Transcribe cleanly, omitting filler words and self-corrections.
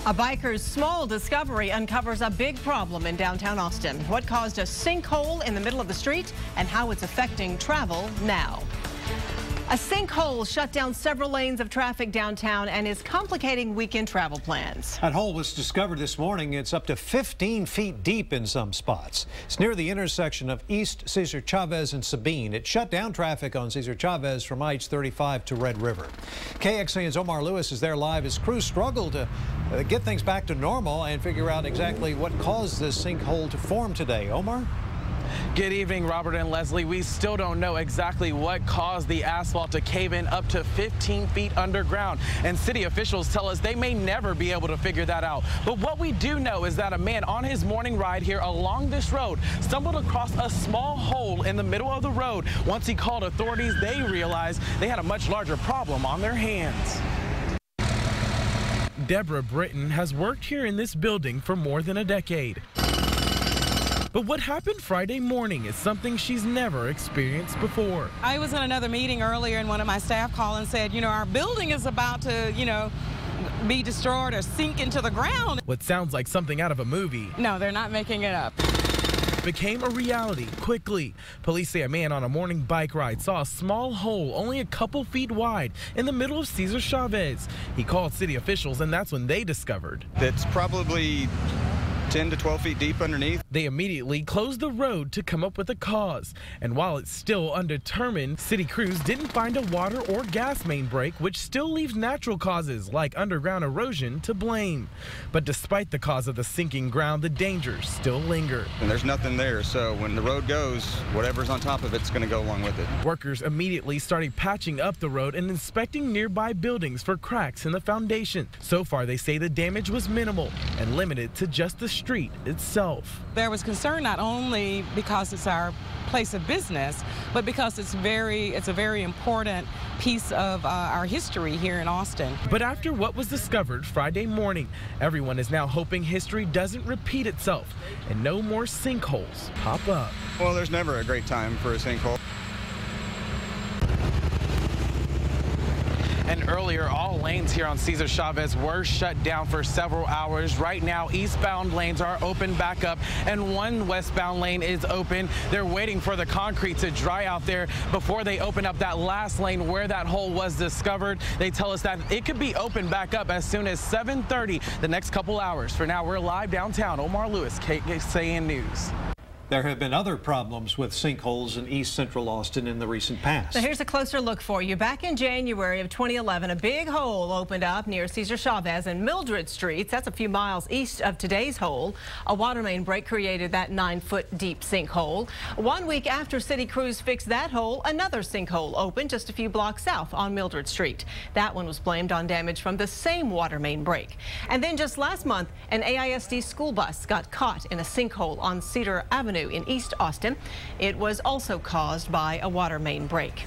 A biker's small discovery uncovers a big problem in downtown Austin. What caused a sinkhole in the middle of the street and how it's affecting travel now. A sinkhole shut down several lanes of traffic downtown and is complicating weekend travel plans. That hole was discovered this morning. It's up to 15 feet deep in some spots. It's near the intersection of East Cesar Chavez and Sabine. It shut down traffic on Cesar Chavez from I-35 to Red River. KXAN's Omar Lewis is there live as crews struggle to get things back to normal and figure out exactly what caused this sinkhole to form today. Omar? Good evening, Robert and Leslie. We still don't know exactly what caused the asphalt to cave in up to 15 feet underground. And city officials tell us they may never be able to figure that out. But what we do know is that a man on his morning ride here along this road stumbled across a small hole in the middle of the road. Once he called authorities, they realized they had a much larger problem on their hands. Deborah Britton has worked here in this building for more than a decade. But what happened Friday morning is something she's never experienced before. I was in another meeting earlier and one of my staff called and said, our building is about to, be destroyed or sink into the ground. What sounds like something out of a movie. No, they're not making it up. Became a reality quickly. Police say a man on a morning bike ride saw a small hole only a couple feet wide in the middle of Cesar Chavez. He called city officials and that's when they discovered. It's probably 10 to 12 feet deep underneath. They immediately closed the road to come up with a cause. And while it's still undetermined, city crews didn't find a water or gas main break, which still leaves natural causes like underground erosion to blame. But despite the cause of the sinking ground, the dangers still linger. And there's nothing there, so when the road goes, whatever's on top of it's going to go along with it. Workers immediately started patching up the road and inspecting nearby buildings for cracks in the foundation. So far, they say the damage was minimal and limited to just the street itself. There was concern not only because it's our place of business, but because it's a very important piece of our history here in Austin. But after what was discovered Friday morning, everyone is now hoping history doesn't repeat itself and no more sinkholes pop up. Well, there's never a great time for a sinkhole. And earlier, all lanes here on Cesar Chavez were shut down for several hours. Right now, eastbound lanes are open back up, and one westbound lane is open. They're waiting for the concrete to dry out there before they open up that last lane where that hole was discovered. They tell us that it could be open back up as soon as 7:30 the next couple hours. For now, we're live downtown. Omar Lewis, KXAN News. There have been other problems with sinkholes in East Central Austin in the recent past. Now here's a closer look for you. Back in January of 2011, a big hole opened up near Cesar Chavez and Mildred Streets. That's a few miles east of today's hole. A water main break created that 9-foot deep sinkhole. 1 week after city crews fixed that hole, another sinkhole opened just a few blocks south on Mildred Street. That one was blamed on damage from the same water main break. And then just last month, an AISD school bus got caught in a sinkhole on Cedar Avenue in East Austin. It was also caused by a water main break.